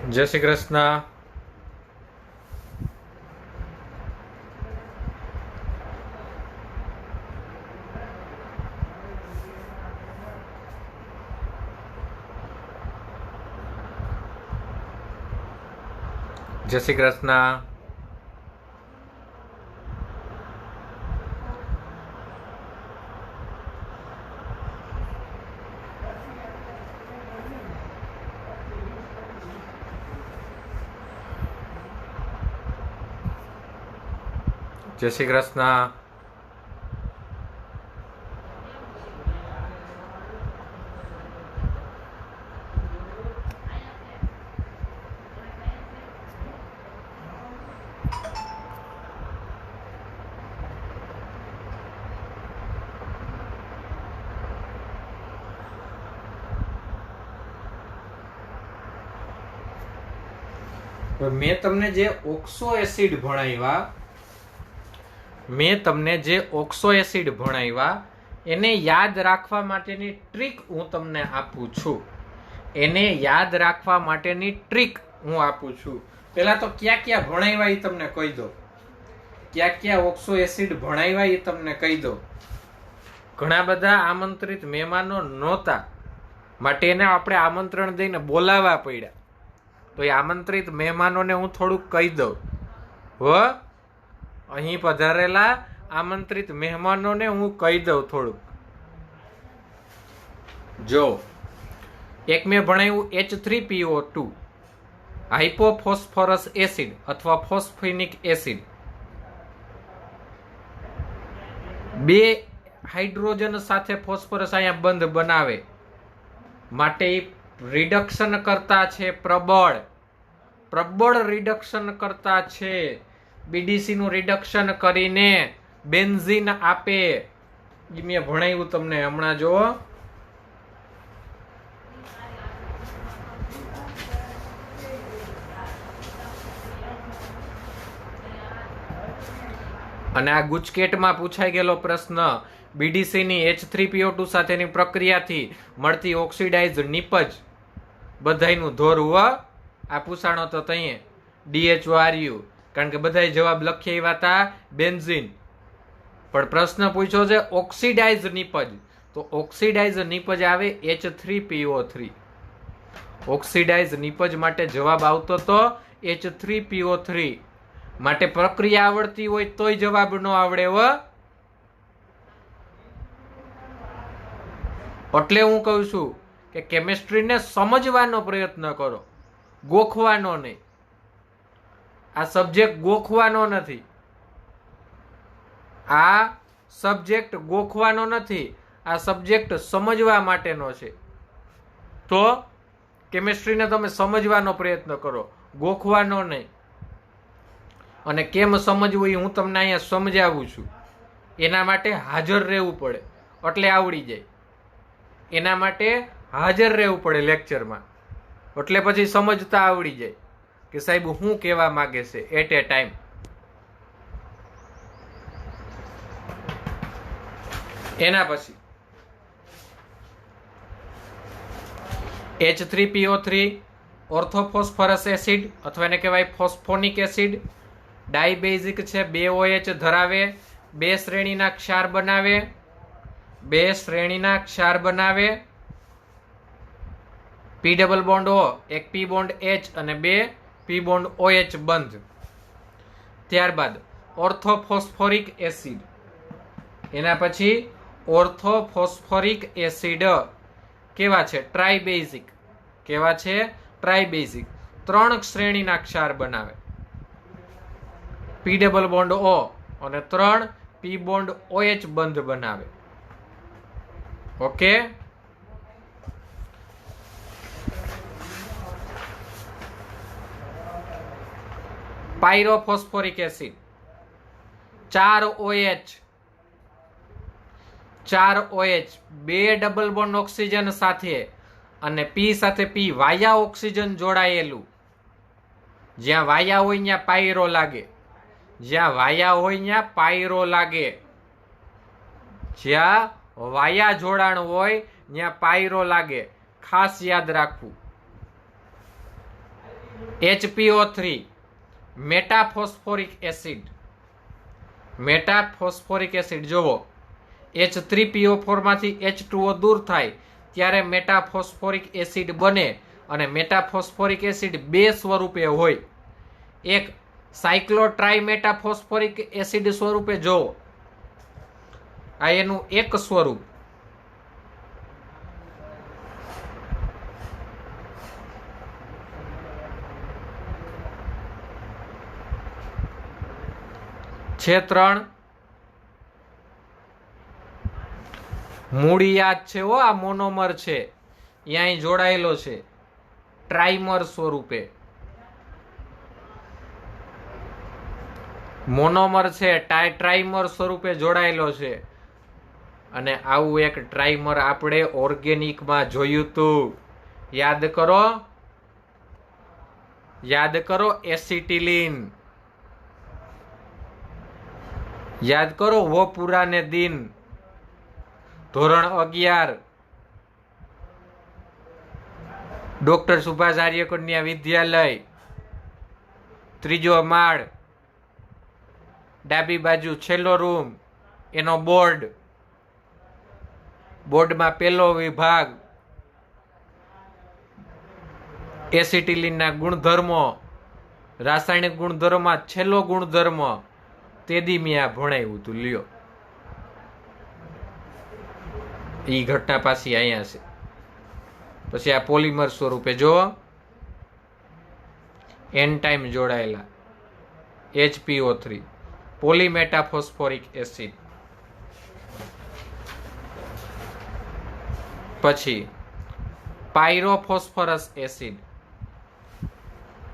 જય શ્રી કૃષ્ણ. જય શ્રી કૃષ્ણ. જય શ્રી કૃષ્ણ. મેં તમને જે ઓક્સો એસિડ ભણાવ્યા એને યાદ રાખવા માટેની ટ્રીક હું તમને આપું છું. પેલા તો ક્યાં ક્યાં ભણાવ્યા એ તમને કહી દો. ક્યાં ક્યાં ઓક્સો એસિડ ભણાવ્યા એ તમને કહી દો. ઘણા બધા આમંત્રિત મહેમાનો નહોતા, માટે એને આપણે આમંત્રણ દઈને બોલાવવા પડ્યા. તો એ આમંત્રિત મહેમાનોને હું થોડુંક કહી દઉં. અહીં પધારેલા આમંત્રિત મહેમાનોને હું કહી દઉં થોડુંક. જો એક મેં ભણાવ્યું H3PO2 હાઇપોફોસ્ફરસ એસિડ અથવા ફોસ્ફેનિક એસિડ. બે હાઇડ્રોજન સાથે ફોસ્ફરસ અહીંયા બંધ બનાવે માટે રિડક્શન કરતા છે, પ્રબળ રિડક્શન કરતા છે. બીડીસી નું રિડક્શન કરીને બેન્ઝીન આપે. મેં ભણાવ્યું તમને હમણાં. જો અને આ ગુજકેટમાં પૂછાઈ ગયેલો પ્રશ્ન, બીડીસી ની H3PO2 સાથેની પ્રક્રિયાથી મળતી ઓક્સિડાઇઝ નિપજ બધાયનું ધોરવું. આ પૂછાણો તો તઈએ DHORU, કારણ કે બધાય જવાબ લખી આવ્યા હતા બેન્ઝીન. પણ પ્રશ્ન પૂછ્યો છે ઓક્સિડાઇઝ નિપજ, તો ઓક્સિડાઇઝ નિપજ આવે H3PO3. ઓક્સિડાઇઝ નિપજ માટે જવાબ આવતો તો H3PO3. માટે પ્રક્રિયા આવડતી હોય તોય જવાબ ન આવડે. એટલે હું કહું છું કે કેમિસ્ટ્રીને સમજવાનો પ્રયત્ન કરો, ગોખવાનો નહીં. આ સબ્જેક્ટ ગોખવાનો નથી. આ સબ્જેક્ટ સમજવા માટેનો છે. તો કેમિસ્ટ્રીને તમે સમજવાનો પ્રયત્ન કરો, ગોખવાનો નહીં. અને કેમ સમજવું એ હું તમને અહીંયા સમજાવું છું. એના માટે હાજર રહેવું પડે એટલે આવડી જાય. એના માટે હાજર રહેવું પડે લેક્ચરમાં, એટલે પછી સમજતા આવડી જાય કે સાહેબ શું કહેવા માંગે છે એટ એ ટાઈમ. એના પછી H3PO3 ઓર્થોફોસ્ફરસ એસિડ અથવા એને કહેવાય ફોસ્ફોનિક એસિડ. ડાયબેઝિક છે, 2 OH ધરાવે, 2 શ્રેણીના ક્ષાર બનાવે. P ડબલ બોન્ડ O, એક P બોન્ડ H અને 2 P બોન્ડ OH બંધ. ત્યારબાદ ઓર્થોફોસ્ફોરિક એસિડ. એના પછી ઓર્થોફોસ્ફોરિક એસિડ કેવા છે? ટ્રાઇબેઝિક. 3 શ્રેણીના ક્ષાર બનાવે. P ડબલ બોન્ડ O અને 3 P બોન્ડ OH બંધ બનાવે. Okay. Pyrophosphoric acid 4 OH, 2 double bond oxygen સાથે અને P સાથે P વાયા ઓક્સિજન જોડાયેલું. જ્યાં વાયા હોય ત્યાં પાયરો લાગે. જ્યાં વાયા જોડાણ હોય ત્યાં પાયરો લાગે. ખાસ યાદ રાખવું. HPO3 મેટાફોસ્ફોરિક acid. મેટાફોસ્ફોરિક એસિડ જોવો, H3PO4 માંથી H2O દૂર થાય ત્યારે મેટાફોસ્ફોરિક એસિડ બને, અને મેટાફોસ્ફોરિક એસિડ બે સ્વરૂપે હોય. એક સાયક્લોટ્રાઈ મેટાફોસ્ફોરિક એસિડ સ્વરૂપે જોવો, આ એનું એક સ્વરૂપ. છે 3 મૂડી યાદ છે હો, આ મોનોમર છે, અહીંયા જોડાયેલો છે ટ્રાઇમર સ્વરૂપે. મોનોમર છે ટ્રાઇમર સ્વરૂપે જોડાયેલો છે. અને આવું એક ટ્રાઇમર આપણે ઓર્ગેનિકમાં જોયું હતું. યાદ કરો એસિટિલિન. યાદ કરો વો પુરાને દિન, ધોરણ 11, ડોક્ટર સુભાષ આર્ય કન્યા વિદ્યાલય, 3જો માળ, ડાબી બાજુ છેલ્લો રૂમ, એનો બોર્ડ. બોર્ડમાં પહેલો વિભાગ એસિટિલિનના ગુણધર્મો, રાસાયણિક ગુણધર્મમાં છેલ્લો ગુણધર્મ તેદી મેં આ ભણાવ્યું હતું. લ્યો, ઈ ઘટના પાછી અહીંયા છે. પછી આ પોલિમર સ્વરૂપે જો એન ટાઈમ જોડાયેલા HPO3 પોલીમેટાફોસ્ફોરિક એસિડ. પછી પાયરોફોસ્ફરસ એસિડ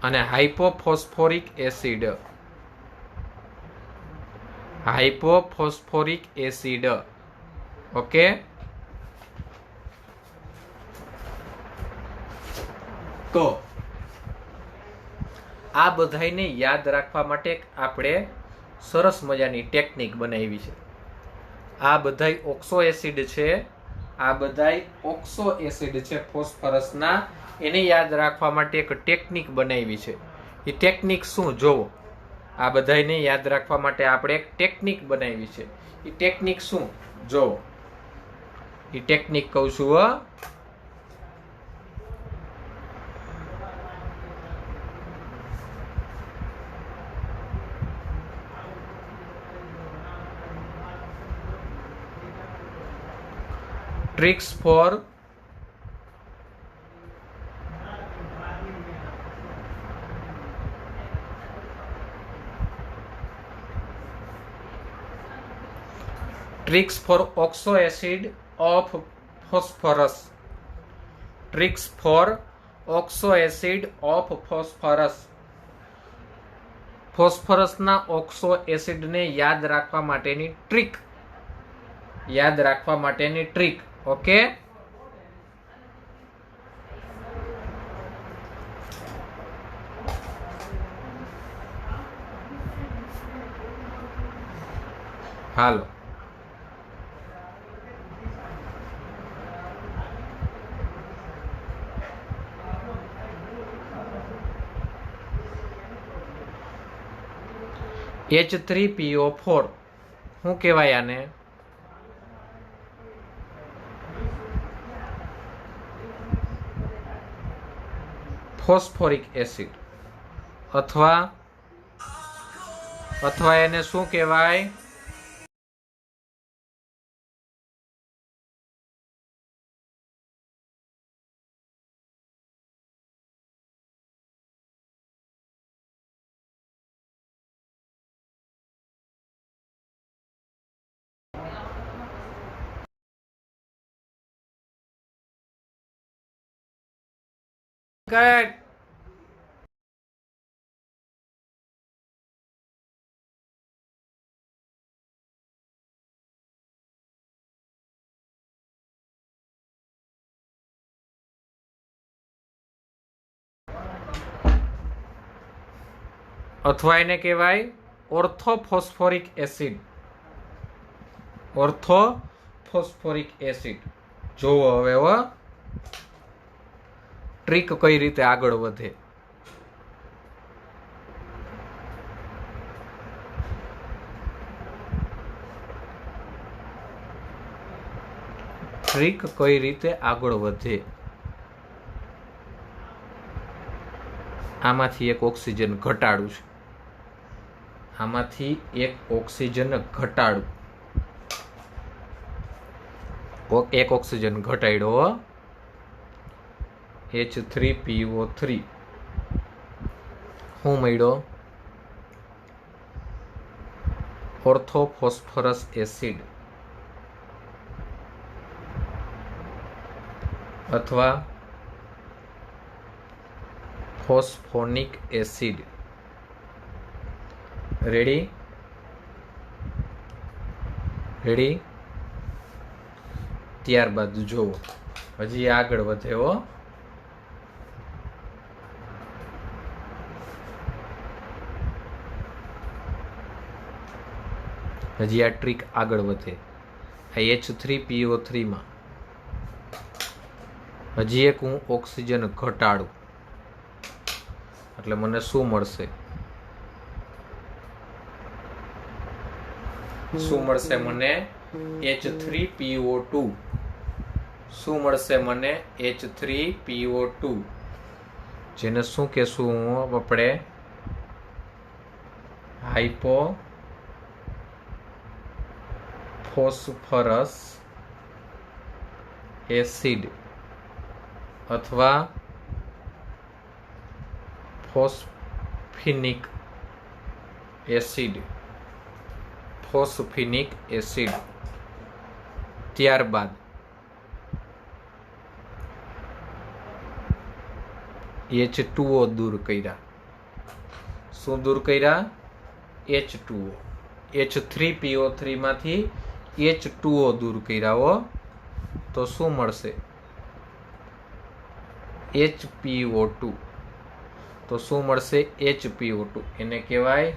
અને હાઇપોફોસ્ફોરિક એસિડ. હાઇપોફોસ્ફોરિક એસિડ. ઓકે, તો આ બધાને યાદ રાખવા માટે આપણે સરસ મજાની ટેકનિક બનાવી છે. આ બધાય ઓક્સો એસિડ છે, આ બધાય ઓક્સો એસિડ છે ફોસ્ફરસના. એને યાદ રાખવા માટે એક ટેકનિક બનાવી છે. એ ટેકનિક શું જોવો, આ બધાને યાદ રાખવા માટે આપણે એક ટેકનિક બનાવી છે. એ ટેકનિક શું જોવો, એ ટેકનિક કહું છું હો. Tricks for oxo acid of phosphorus. Tricks for oxo acid of phosphorus. ફોસ્ફરસના ઓક્સો એસિડને યાદ રાખવા માટેની ટ્રીક. ઓકે, હાલો. H3PO4 શું કહેવાય આને? Phosphoric acid. અથવા એને શું કહેવાય? કટ. અથવા એને કહેવાય ઓર્થોફોસ્ફોરિક એસિડ. ઓર્થોફોસ્ફોરિક એસિડ. જોવો હવે ટ્રીક કઈ રીતે આગળ વધે. ટ્રીક કઈ રીતે આગળ વધે? આમાંથી એક ઓક્સિજન ઘટાડું છે, આમાંથી એક ઓક્સિજન ઘટાડું, એક ઓક્સિજન ઘટાડ્યો, H3PO3 શું મળ્યો? ઓર્થોફોસ્ફરસ એસિડ અથવા ફોસ્ફોનિક એસિડ. રેડી? ત્યારબાદ જોવો, હજી આગળ વધે હો. હજી આ ટ્રીક આગળ વધે. આ H3PO3 માં હજી એક હું ઓક્સિજન ઘટાડું એટલે મને શું મળશે? શું મળશે મને? H3PO2. શું મળશે મને? H3PO2, જેને શું કહેશું આપણે? હાઇપો ફોસ્ફરસ એસિડ અથવા ફોસ્ફિનિક એસિડ. ત્યારબાદ H2O દૂર કર્યા. શું દૂર કર્યા? H2O. H3PO3 માંથી H2O દૂર કર્યા હો, તો શું મળશે? HPO2. તો શું મળશે? HPO2. એને કહેવાય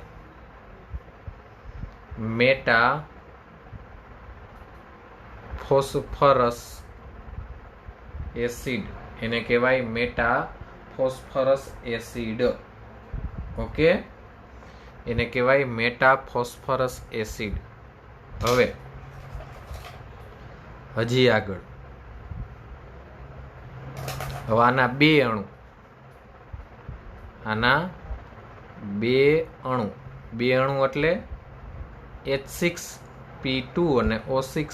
મેટા ફોસ્ફરસ એસિડ. એને કહેવાય મેટા ફોસ્ફરસ એસિડ. ઓકે, એને કહેવાય મેટા ફોસ્ફરસ એસિડ. હવે હજી આગળ, હવે આના બે અણુ, બે અણુ એટલે H6P2 અને O6.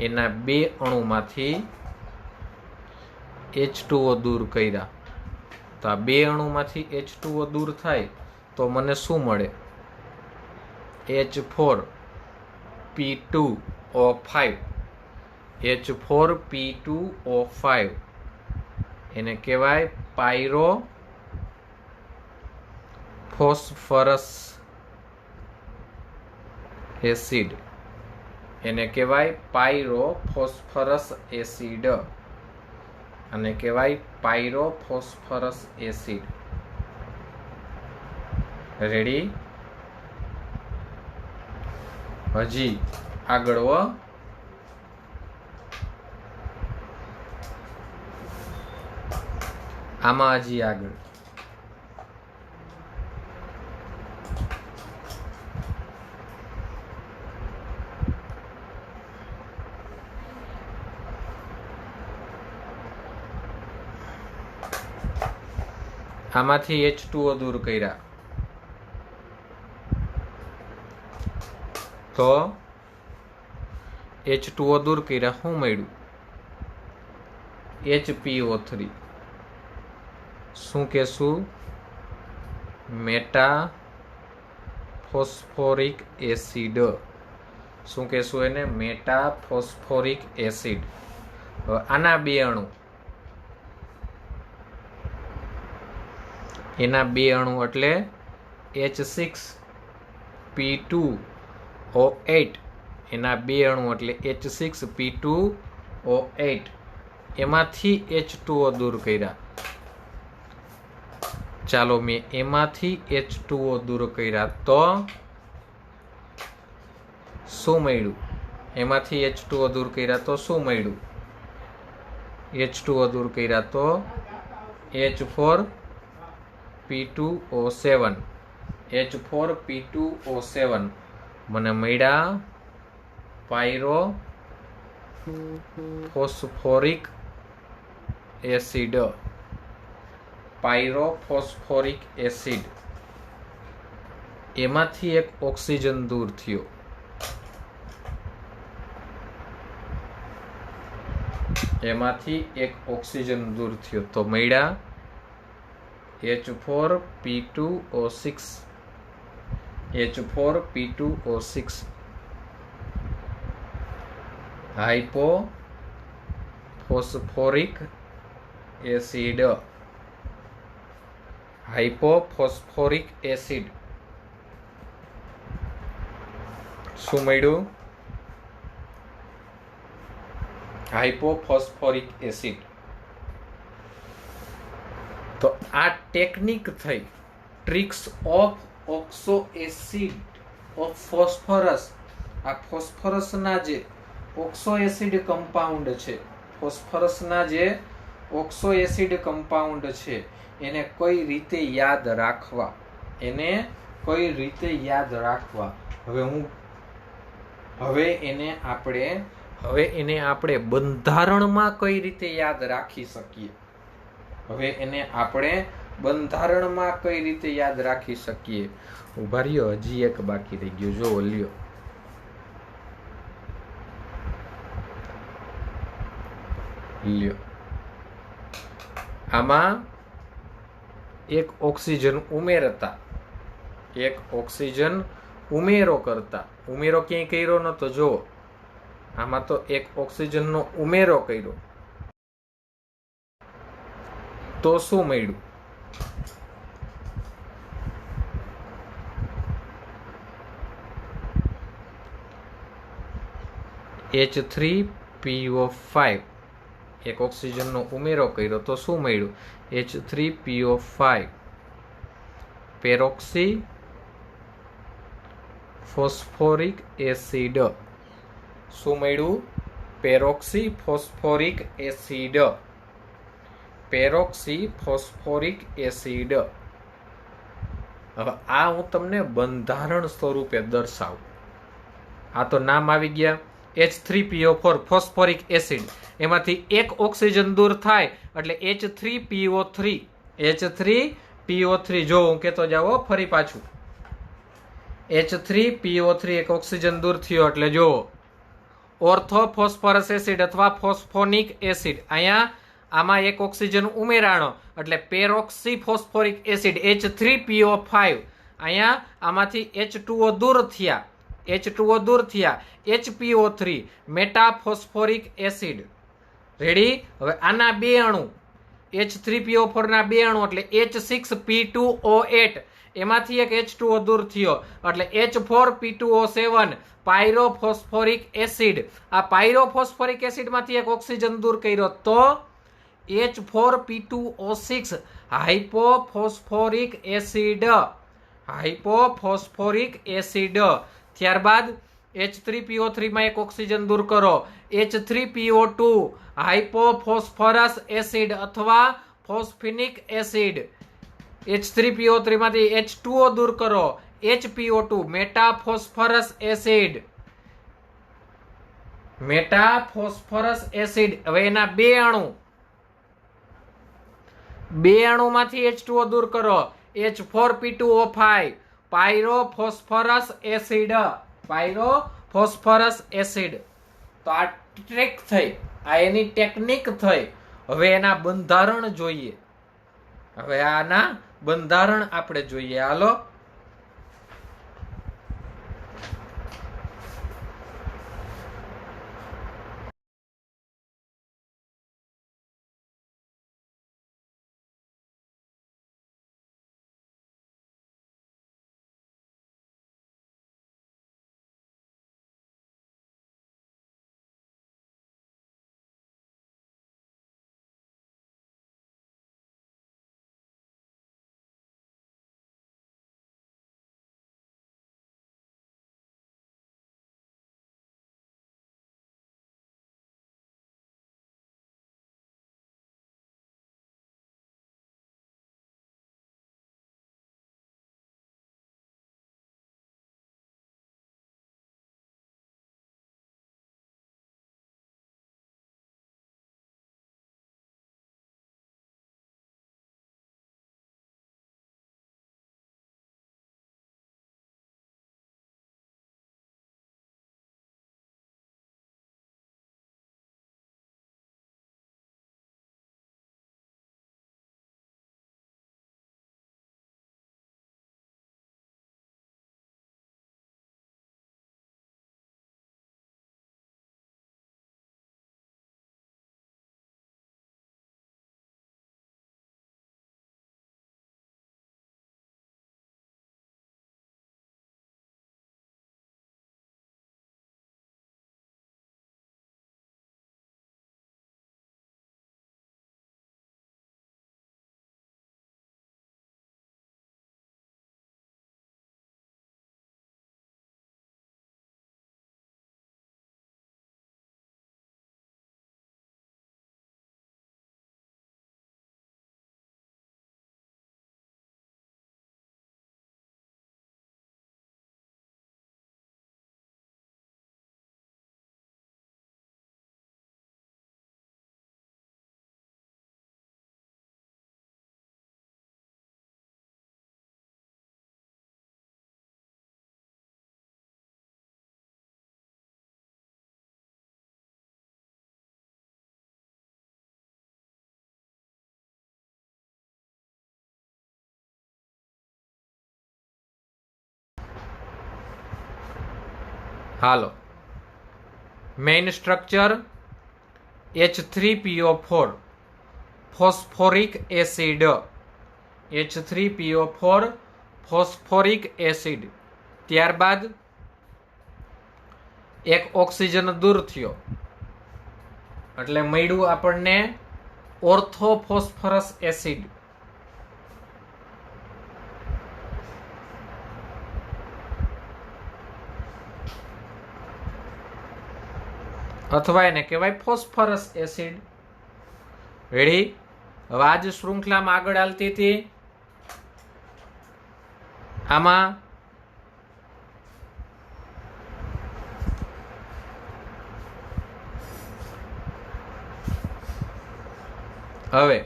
એના બે અણુમાંથી H2O દૂર કર્યા. તો આ બે અણુમાંથી H2O દૂર થાય તો મને શું મળે? H4P2O5. H4P2O5 એને કહેવાય પાયરો ફોસ્ફરસ એસિડ. એને કહેવાય પાયરો ફોસ્ફરસ એસિડ. અને કહેવાય પાયરો ફોસ્ફરસ એસિડ. રેડી? હજી આગળ હો. આમાં હજી આગળ આમાંથી H2O દૂર કર્યા તો H2O દૂર કર્યા શું મળ્યું? HPO3. શું કહેશું? Meta phosphoric acid. શું કહેશું એને? Meta phosphoric acid. આના બે અણુ, એના બે અણુ એટલે H6P2O8. એના બે અણુ એટલે H6P2O8. એમાંથી H2O દૂર કર્યા. ચાલો, મેં એમાંથી H2O દૂર કર્યા તો શું મળ્યું? એમાંથી H2O દૂર કર્યા તો શું મળ્યું? H2O દૂર કર્યા તો H4P2O7. H4P2O7 મને મળ્યા પાયરો ફોસ્ફોરિક એસિડ, પાયરોફોસ્ફોરિક એસિડ, એમાંથી એક ઓક્સિજન દૂર થયો. એમાંથી એક ઓક્સિજન દૂર થયો તો મળ્યા H4P2O6. H4P2O6 હાઇપોફોસ્ફોરિક acid. હાઇપોફોસ્ફોરિક એસિડ શું મળ્યું? હાઇપોફોસ્ફોરિક એસિડ. તો આ ટેકનિક થઈ, tricks of oxo acid of phosphorus. આ ફોસ્ફરસના જે ઓક્સો એસિડ કમ્પાઉન્ડ છે, ફોસ્ફરસના જે ઓક્સો એસિડ કમ્પાઉન્ડ છે, એને કઈ રીતે યાદ રાખવા, એને કઈ રીતે યાદ રાખવા. હવે એને આપણે બંધારણમાં કઈ રીતે યાદ રાખી શકીએ. હવે એને આપણે બંધારણમાં કઈ રીતે યાદ રાખી શકીએ. ઉભા રહ્યો, હજી એક બાકી રહી ગયું. જો લ્યો, આમાં એક ઓક્સિજન ઉમેરતા, એક ઓક્સિજન ઉમેરો કરતા. ઉમેરો ક્યાંય કર્યો નતો. જો આમાં તો એક ઓક્સિજનનો ઉમેરો કર્યો તો શું મળ્યું? H3PO5. એક ઓક્સિજનનો ઉમેરો કર્યો તો શું મળ્યું? H3PO5 પેરોક્સી phosphoric acid. શું મળ્યું? Peroxy phosphoric acid. Peroxy phosphoric acid. હવે આ હું તમને બંધારણ સ્વરૂપે દર્શાવું. આ તો નામ આવી ગયા H3PO4 ફોસ્ફોરિક એસિડ. એમાંથી એક ઓક્સિજન દૂર થાય એટલે H3PO3. H3PO3 જો હું કહેતો જાવ ફરી પાછું. H3PO3 એક ઓક્સિજન દૂર થયો એટલે જો ઓર્થોફોસ્ફરસ એસિડ અથવા ફોસ્ફોનિક એસિડ. અહીંયા આમાં એક ઓક્સિજન ઉમેરાણો એટલે પેરોક્સી ફોસ્ફોરિક એસિડ H3PO5. અહીંયા આમાંથી H2O દૂર થયા, H2O દૂર થયા, HPO3 મેટાફોસ્ફોરિક એસિડ. રેડી? હવે આના બે અણુ H3PO4 ના બે અણુ એટલે H6P2O8. એમાંથી એક H2O દૂર થયો એટલે H4P2O7 પાયરોફોસ્ફોરિક એસિડ. આ પાયરોફોસ્ફોરિક એસિડમાંથી એક ઓક્સિજન દૂર કર્યો તો H4P2O6 હાઇપોફોસ્ફોરિક એસિડ. હાઇપોફોસ્ફોરિક એસિડ. ત્યારબાદ H3PO3 માં એક ઓક્સિજન દૂર કરો, H3PO2 હાઇપોફોસ્ફરસ એસિડ અથવા ફોસ્ફિનિક એસિડ. H3PO3 માંથી H2O દૂર કરો, HPO2 મેટાફોસ્ફરસ એસિડ. મેટાફોસ્ફરસ એસિડ. હવે એના બે અણુમાંથી H2O દૂર કરો, H4P2O5 પાયરોફોસ્ફરસ એસિડ. પાયરોફોસ્ફરસ એસિડ. તો આ ટ્રીક થઈ, આ એની ટેકનિક થઈ. હવે એના બંધારણ જોઈએ. હવે આના બંધારણ આપણે જોઈએ. હાલો, હાલો, main structure H3PO4 phosphoric acid, H3PO4 phosphoric acid. ત્યારબાદ એક ઓક્સિજન દૂર થયો એટલે મળ્યું આપણને ઓર્થોફોસ્ફરસ એસિડ. અથવા એને કહેવાય ફોસ્ફરસ એસિડ. રેડી? હવે આ જ શૃંખલામાં આગળ હાલતી હતી. આમાં હવે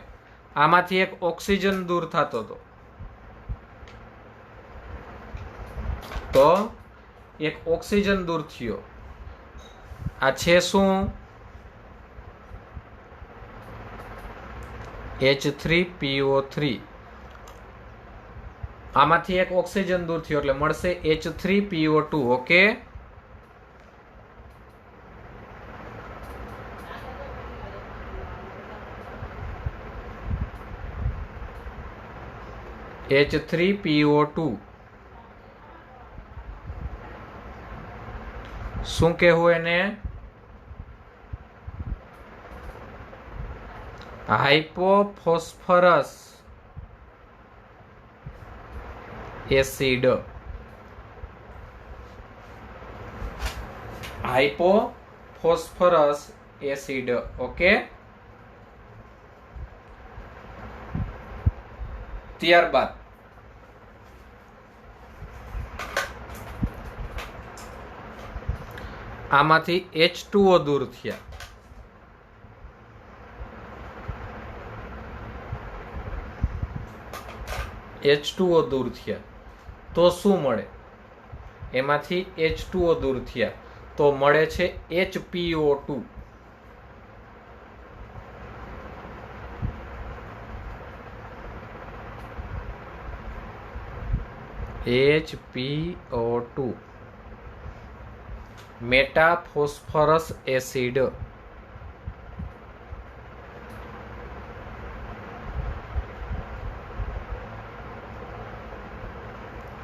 આમાંથી એક ઓક્સિજન દૂર થતો હતો, તો એક ઓક્સિજન દૂર થયો. આ છે શું? H3PO3. આમાંથી એક ઓક્સિજન દૂર થયો એટલે મળશે H3PO2. Okay, H3PO2. શું કહેવું એને? હાઇપોફોસ્ફરસ એસિડ. હાઇપોફોસ્ફરસ એસિડ. ઓકે, ત્યારબાદ આમાંથી H2O દૂર થયા. H2O દૂર થયા તો શું મળે? એમાંથી H2O દૂર થયા તો મળે છે HPO2. HPO2 મેટાફોસ્ફરસ acid.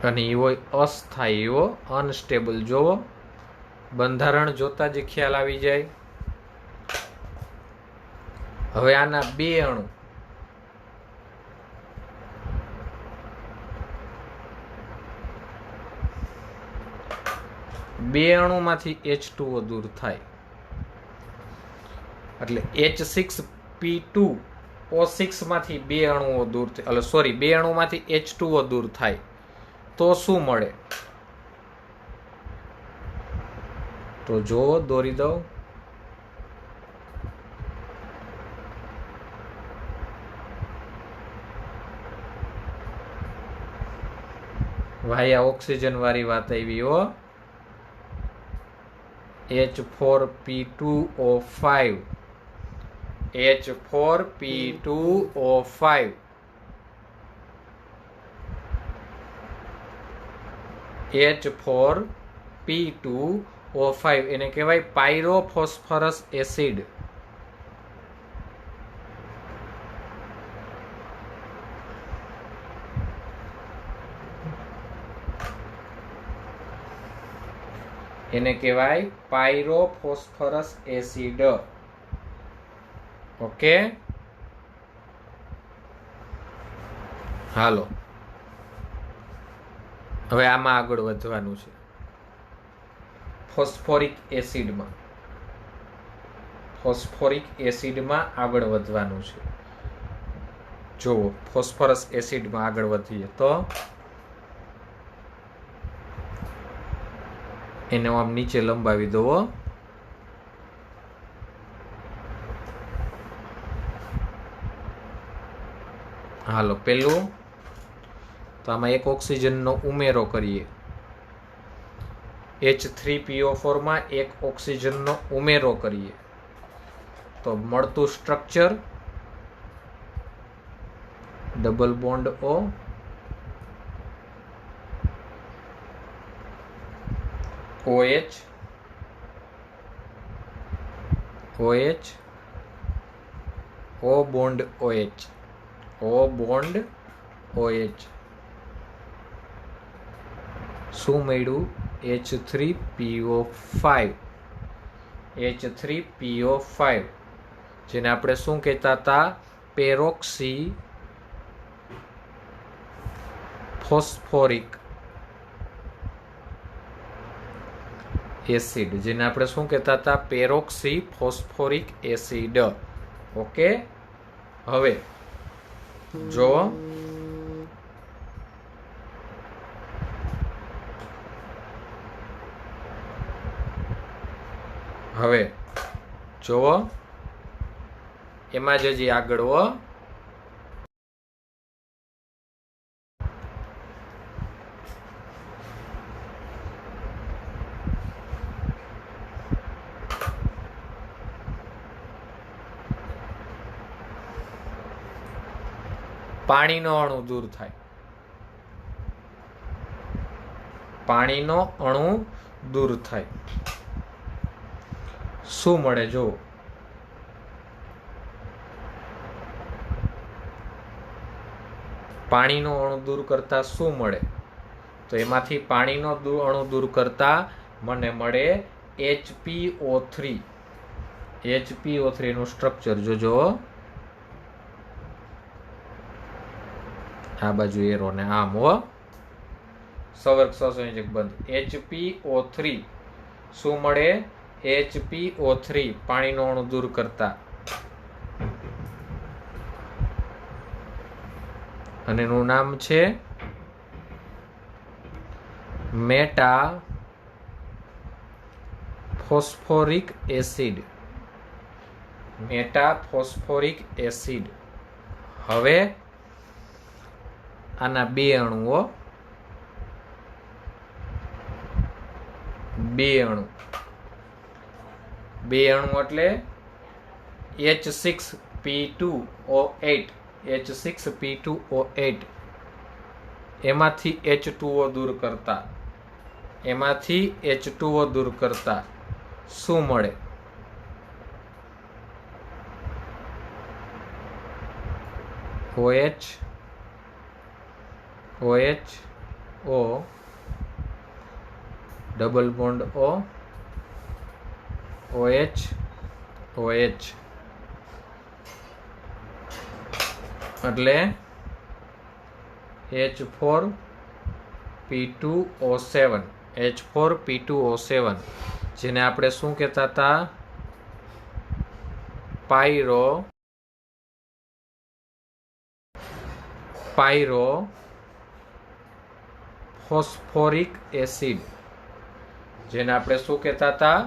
અને એ હોય અસ્થાયી, એવો અનસ્ટેબલ. જોવો, બંધારણ જોતા જ ખ્યાલ આવી જાય. હવે આના બે અણુ માંથી H2O દૂર થાય એટલે H6P2O6 માંથી બે અણુઓ દૂર થાય, સોરી, બે અણુમાંથી H2O દૂર થાય તો શું મળે? તો જો દોરી દઉં. વાયા ઓક્સિજન વાળી વાત આવી હો. H4P2O5, H4P2O5, H4P2O5 એને કહેવાય પાયરોફોસ્ફરસ એસિડ. એને કહેવાય પાયરોફોસ્ફરસ એસિડ. ઓકે, હાલો, હવે આમાં આગળ વધવાનું છે. ફોસ્ફોરિક એસિડમાં આગળ વધવાનું છે. જુઓ, ફોસ્ફરસ એસિડમાં આગળ વધીએ તો એને આમ નીચે લંબાવી દો. હાલો, પેલું તો આમાં એક ઓક્સિજનનો ઉમેરો કરીએ. H3PO4 માં એક ઓક્સિજનનો ઉમેરો કરીએ તો મળતું structure double bond O, OH, OH, O bond OH, O bond OH. શું મળ્યું? H3PO5, H3PO5, જેને આપણે શું કહેતા હતા? પેરોક્સી ફોસ્ફોરિક એસિડ, જેને આપણે શું કહેતા હતા? પેરોક્સી ફોસ્ફોરિક એસિડ. ઓકે, હવે જો હવે જુઓ એમાં જ હજી આગળ પાણીનો અણુ દૂર થાય. પાણીનો અણુ દૂર થાય. શું મળે? જો પાણીનો અણુ દૂર કરતા શું મળે? તો એમાંથી પાણીનો અણુ દૂર કરતા મને મળે HPO3. HPO3 નું સ્ટ્રક્ચર જોજો. આ બાજુ એરો ને આમ સંવર્ગ સહસંયોજક બંધ. HPO3 શું મળે? HPO3 પાણીનો અણુ દૂર કરતા. અને એનું નામ છે meta phosphoric acid. Meta phosphoric acid. હવે આના બે અણુઓ, બે અણુ એટલે H6P2O8, H6P2O8, એમાંથી H2O દૂર કરતા, એમાંથી H2O દૂર કરતા શું મળે? OH, O double bond O, OH, OH એટલે H4P2O7, H4P2O7, જેને આપણે શું કહેતા હતા? પાયરો ફોસ્ફોરિક એસિડ, જેને આપણે શું કહેતા હતા?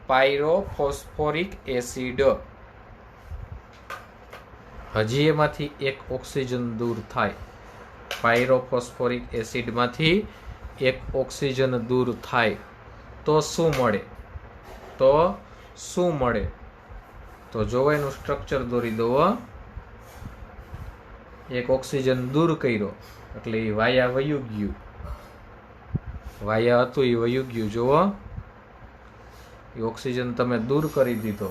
પાયરોફોસ્ફોરિક એસિડ. હજી એમાંથી એક ઓક્સિજન દૂર થાય. પાયરોફોસ્ફોરિક એસિડમાંથી એક ઓક્સિજન દૂર થાય તો શું મળે? તો જો એનું સ્ટ્રક્ચર દોરી દો. એક ઓક્સિજન દૂર કર્યો એટલે એ વાયા વયું ગયું. વાયા હતું એ વયું ગયું. જુઓ, એ ઓક્સિજન તમે દૂર કરી દીધો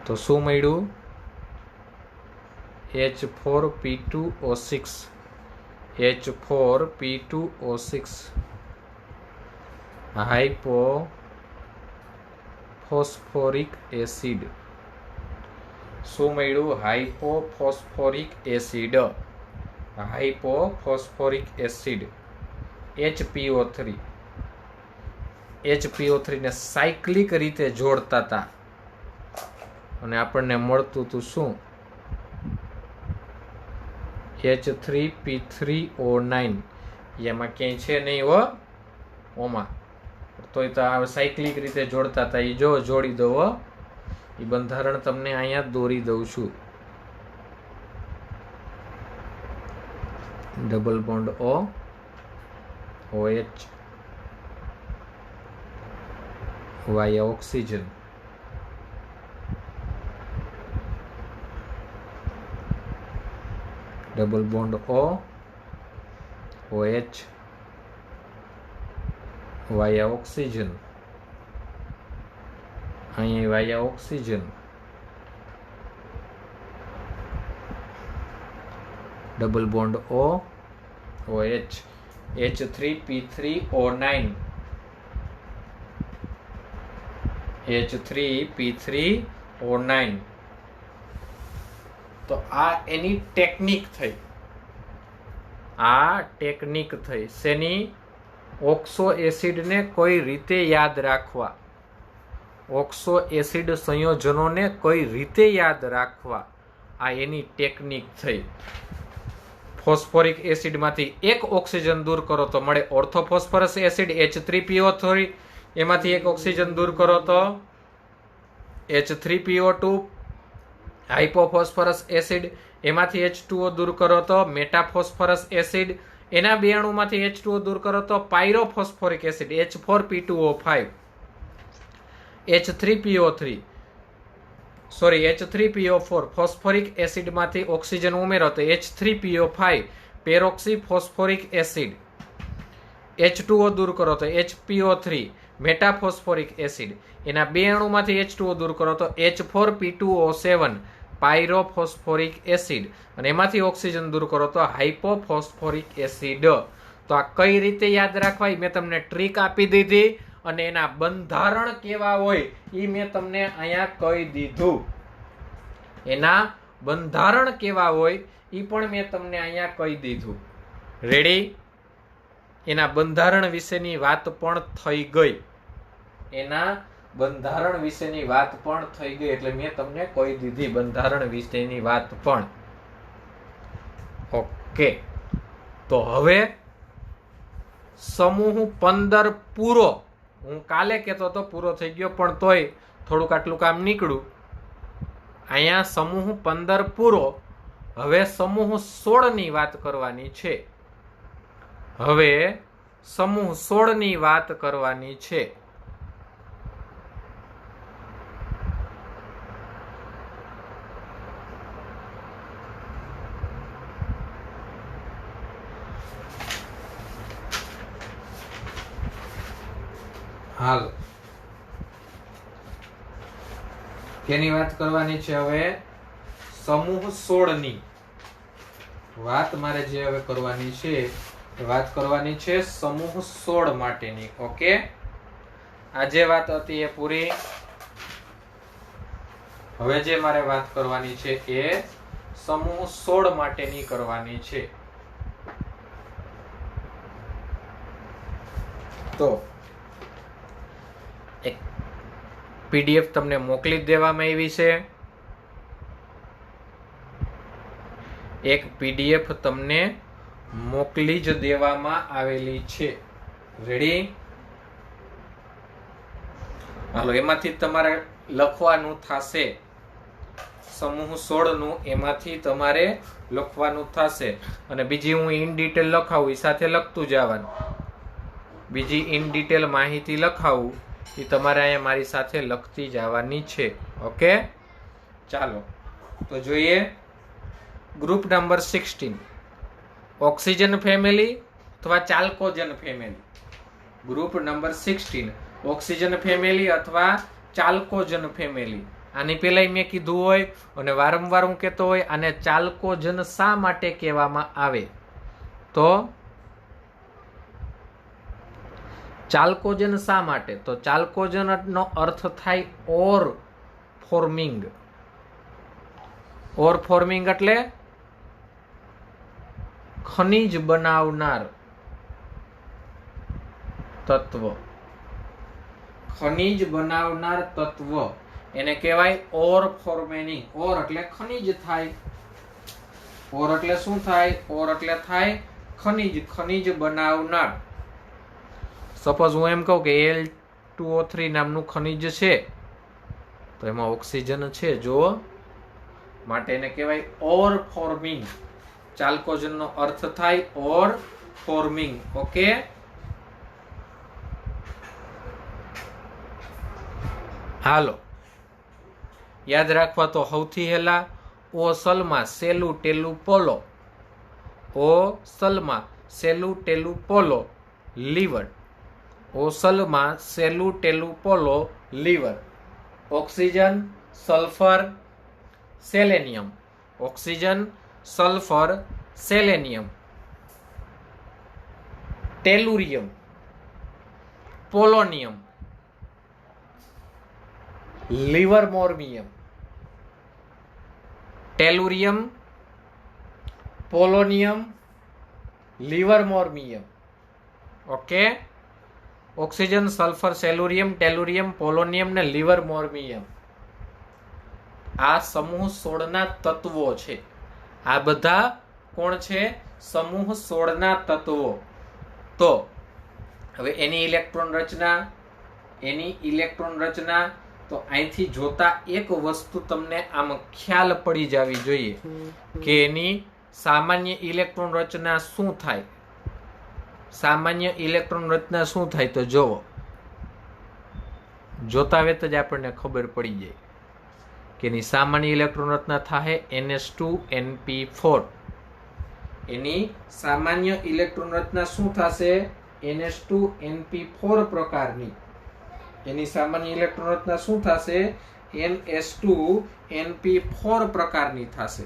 તો શું મળ્યું? H4P2O6, H4P2O6 હાઇપોફોસ્ફોરિક acid. શું મળ્યું? હાઇપોફોસ્ફોરિક એસિડ. હાઇપોફોસ્ફોરિક acid HPO3. HPO3 ને સાયક્લિક રીતે જોડતા હતા અને આપણને મળતું હતું શું? H3P3O9. એમાં ક્યાંય છે નહીં ઓમાં, તોય તો સાયક્લિક રીતે જોડતા હતા. એ જો જોડી દો. એ બંધારણ તમને અહીંયા દોરી દઉં છું. Double bond O, OH via oxygen. Double bond O, OH via oxygen. અહીં via oxygen, double bond O OH, H3P3O9, H3P3O9. તો આ એની ટેકનિક થઈ, આ ટેકનિક થઈ શેની? ઓક્સો એસિડને કઈ રીતે યાદ રાખવા, ઓક્સો એસિડ સંયોજનોને કઈ રીતે યાદ રાખવા, આ એની ટેકનિક થઈ. ફોસ્ફોરિક એસિડમાંથી એક ઓક્સિજન દૂર કરો તો મળે ઓર્થોફોસ્ફરસ એસિડ H3PO3, એમાંથી એક ઓક્સિજન દૂર કરો તો H3PO2. હાઇપોફોસ્ફરસ એસિડ, એમાંથી H2O દૂર કરો તો મેટાફોસ્ફરસ એસિડ, એના બે અણુમાંથી H2O દૂર કરો તો pyrophosphoric acid H4P2O5. H3PO4 phosphoric એસિડમાંથી ઓક્સિજન ઉમેરો તો H3PO5 પેરોક્સી ફોસ્ફોરિક એસિડ. H2O દૂર કરો તો HPO3 મેટાફોસ્ફોરિક એસિડ, એના બે અણુમાંથી H2O દૂર કરો તો H4P2O7 પાયરોફોસ્ફોરિક એસિડ, અને એમાંથી ઓક્સિજન દૂર કરો તો હાઇપોફોસ્ફોરિક એસિડ. તો આ કઈ રીતે યાદ રાખવા મેં તમને ટ્રીક આપી દીધી, અને એના બંધારણ કેવા હોય એ મેં તમને અહીંયા કહી દીધું. એના બંધારણ કેવા હોય એ પણ મેં તમને અહીંયા કહી દીધું. રેડી? એના બંધારણ વિશેની વાત પણ થઈ ગઈ, એના બંધારણ વિશેની વાત પણ થઈ ગઈ, એટલે મેં તમને કહી દીધી બંધારણ વિશેની વાત પણ. ઓકે, તો હવે સમૂહ 15 પૂરો. હું કાલે કહેતો તો પૂરો થઈ ગયો, પણ તોય થોડુંક આટલું કામ નીકળ્યું. અહીંયા સમૂહ 15 પૂરો. હવે સમૂહ 16 ની વાત કરવાની છે. હવે સમૂહ 16 ની વાત કરવાની છે. હાલ કેની વાત કરવાની છે? હવે સમૂહ 16 ની વાત મારે જે હવે કરવાની છે, વાત કરવાની છે સમૂહ 16 માટેની. ઓકે, આ જે વાત હતી એ પૂરી. હવે જે મારે વાત કરવાની છે એ સમૂહ 16 માટેની કરવાની છે. તો એક PDF તમને મોકલી જ દેવામાં આવી છે. એક PDF તમને મોકલી જ દેવામાં આવેલી છે. રેડી? હાલો, એમાંથી તમારે લખવાનું થશે સમૂહ 16 નું, એમાંથી તમારે લખવાનું થશે. અને બીજી હું ઇન ડિટેલ લખાવું એ સાથે લખતું જવાનું. બીજી ઇન ડિટેલ માહિતી લખાવું એ તમારે અહીંયા મારી સાથે લખતી જવાની છે. ઓકે, ચાલો તો જોઈએ. ગ્રુપ નંબર 16 ઓક્સિજન ફેમિલી અથવા chalcogen family. Group number 16 oxygen family અથવા ચાલ્કોજન ફેમિલી. આની પહેલા મેં કીધું હોય અને વારંવાર હું કહેતો હોય, આને ચાલ્કોજન શા માટે કહેવામાં આવે? તો ચાલ્કોજન શા માટે? તો ચાલ્કોજન નો અર્થ થાય ઓર ફોર્મિંગ. ઓર ફોર્મિંગ એટલે ખનિજ બનાવનાર તત્વ. ખનિજ બનાવનાર તત્વ એને કહેવાય ઓર ફોર્મેનિંગ. ઓર એટલે ખનિજ થાય. ઓર એટલે શું થાય? ઓર એટલે થાય ખનિજ, ખનિજ બનાવનાર. સપોઝ હું એમ કહું કે Al2O3 નામનું ખનિજ છે, તો એમાં ઓક્સિજન છે જો, માટે એને કહેવાય ઓર ફોર્મિંગ. ચાલ્કોજન નો અર્થ થાય ઓર ફોર્મિંગ. ઓકે, હાલો યાદ રાખવા તો સૌથી હેલા ઓ સલમા સેલુ ટેલુ પોલો. ઓ સલમા સેલુ ટેલુ પોલો લીવર. ઓ સલમા સેલુ ટેલુ પોલો liver. Oxygen, sulphur, selenium. Oxygen, sulphur, selenium. Tellurium, polonium, livermorium. Tellurium, polonium, livermorium. Okay, oxygen, sulphur, selenium, tellurium, polonium ને લિવરમોર્મિયમ. આ સમૂહ 16 ના તત્વો છે. આ બધા કોણ છે? સમૂહ 16 ના તત્વો. તો હવે એની ઇલેક્ટ્રોન રચના તો અહીંથી જોતા એક વસ્તુ તમને આમ ખ્યાલ પડી જવી જોઈએ કે એની સામાન્ય ઇલેક્ટ્રોન રચના શું થાય. સામાન્ય ઇલેક્ટ્રોન રચના શું થાય તો જોવો, જોતા વેત જ આપણને ખબર પડી જાય કે એની સામાન્ય ઇલેક્ટ્રોન રચના થાય NH2NP4. એની સામાન્ય ઇલેક્ટ્રોન રચના શું થશે? NH2NP4 પ્રકારની. એની સામાન્ય ઇલેક્ટ્રોન રચના શું થશે? NH2NP4 પ્રકારની થશે.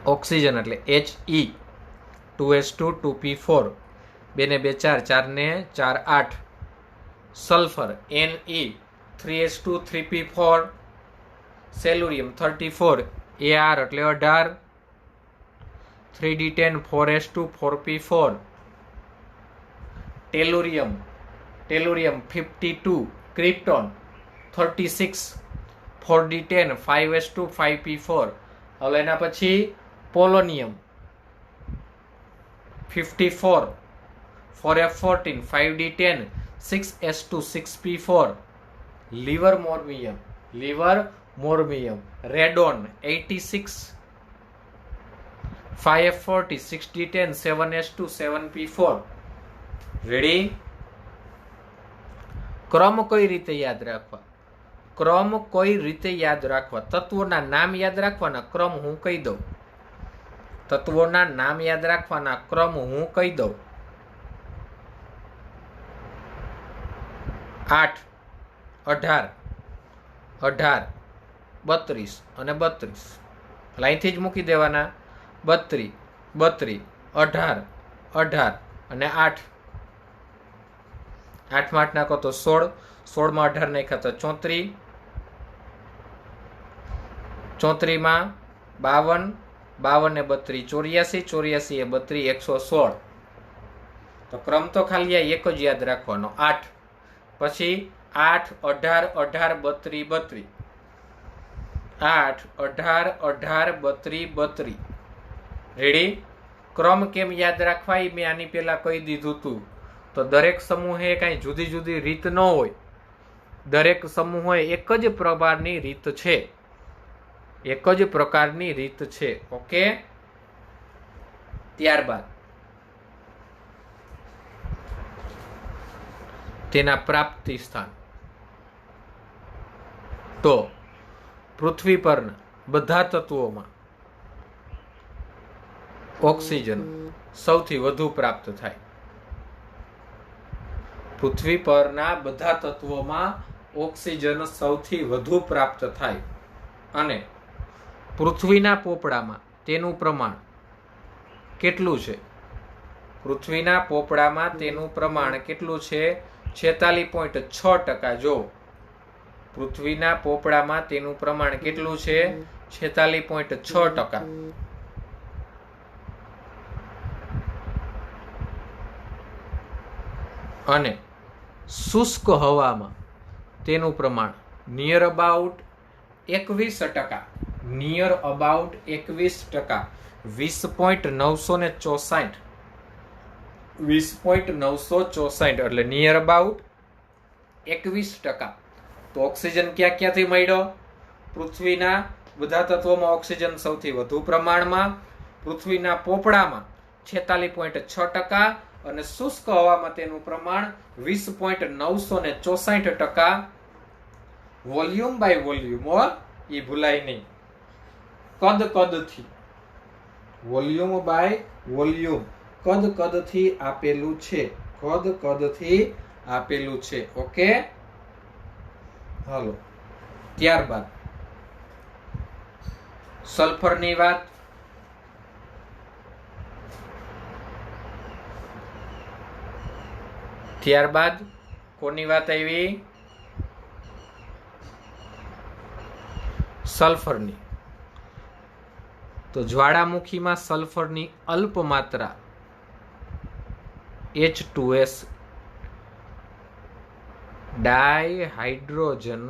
ઓક્સિજન એટલે He, 2S2 2P4, 2 ને 2 4, 4 ને 4 8. Sulphur Ne, 3S2 3P4, સેલુરિયમ 34, Ar એટલે 18, 3D10 4S2 4P4. Tellurium 52, krypton 36, 4D10 5S2 5P4. હવે એના પછી polonium 54, 4F14 5D10 6S2 6P4. લિવરમોર્મિયમ radon 86, 5F40 6D10 7S2 7P4. Ready? ક્રમ કઈ રીતે યાદ રાખવા? ક્રમ કઈ રીતે યાદ રાખવા? તત્વોના નામ યાદ રાખવાના, ક્રમ હું કહી દઉં. તત્વોના નામ યાદ રાખવાના, ક્રમ હું કહી દઉં. 8, 18, 18, 32 અને 32. લાઈનથી જ મૂકી દેવાના. 32, 32, 18, 18 અને 8. 8 માં 8 નાખો તો 16, 16 માં 18 નાખ્યા તો 34, 34 માં 52, 52 ને 32 84, 84 એ 32 116. તો ક્રમ તો ખાલી આ એક જ યાદ રાખવાનો 8. પછી 8, 18, 18, 32, 32. 8, 18, 18, 32, 32. રેડી? ક્રમ કેમ યાદ રાખવા એ મેં આની પહેલા કહી દીધું હતું. તો દરેક સમૂહે કઈ જુદી જુદી રીત ન હોય. દરેક સમૂહે એક જ પ્રકારની રીત છે. એક જ પ્રકારની રીત છે. ઓકે, ત્યારબાદ તેના પ્રાપ્તિ સ્થાન. તો પૃથ્વી પરના બધા તત્વોમાં ઓક્સિજન સૌથી વધુ પ્રાપ્ત થાય. પૃથ્વી પરના બધા તત્વોમાં ઓક્સિજન સૌથી વધુ પ્રાપ્ત થાય. અને પૃથ્વીના પોપડામાં તેનું પ્રમાણ કેટલું છે? પૃથ્વીના પોપડામાં તેનું પ્રમાણ કેટલું છે? 46.6%. જો પૃથ્વીના પોપડામાં તેનું પ્રમાણ કેટલું છે? 46.6%. અને શુષ્ક હવામાં તેનું પ્રમાણ નિયર અબાઉટ 21%. Near about 21%. 20.964. 20.964 એટલે નિયર અબાઉટ 21%. તો ઓક્સિજન ક્યાંથી મળ્યો? પૃથ્વીના બધા તત્વોમાં ઓક્સિજન સૌથી વધુ પ્રમાણમાં, પૃથ્વીના પોપડામાં 46.6% અને શુષ્ક હવામાં તેનું પ્રમાણ 20.964%. વોલ્યુમ બાય વોલ્યુમ, એ ભૂલાય નહીં. કદથી વોલ્યુમ બાય વોલ્યુમ કદથી આપેલું છે. કદથી આપેલું છે. ઓકે, હાલો, ત્યારબાદ સલ્ફરની વાત. ત્યારબાદ કોની વાત આવી? સલ્ફરની. તો જ્વાળામુખીમાં સલ્ફરની અલ્પ માત્રા H2S ડાયહાઇડ્રોજન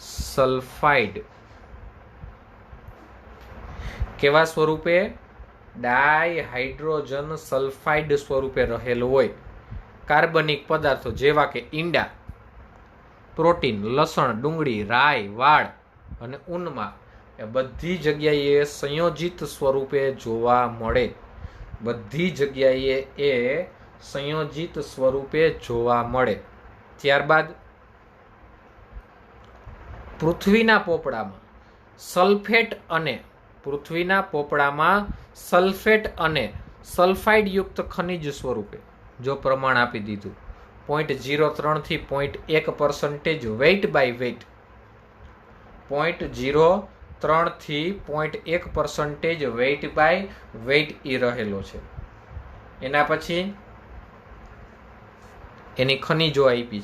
સલ્ફાઇડ કેવા સ્વરૂપે? ડાયહાઇડ્રોજન સલ્ફાઇડ સ્વરૂપે રહેલ હોય. કાર્બનિક પદાર્થો જેવા કે ઈંડા, પ્રોટીન, લસણ, ડુંગળી, રાઈ, વાળ અને ઊનમાં એ બધી જગ્યાએ સંયોજિત સ્વરૂપે જોવા મળે. બધી જગ્યાએ એ સંયોજિત સ્વરૂપે જોવા મળે. ત્યારબાદ પૃથ્વીના પોપડામાં સલ્ફેટ અને સલ્ફાઇડ યુક્ત ખનિજ સ્વરૂપે જો પ્રમાણ આપી દીધું 0.03 થી 0.1% વેઇટ બાય વેઇટ, 0.03 થી 0.1% વેઇટ બાય વેઇટ એ રહેલો છે. એના પછી એની ખનિજો આપી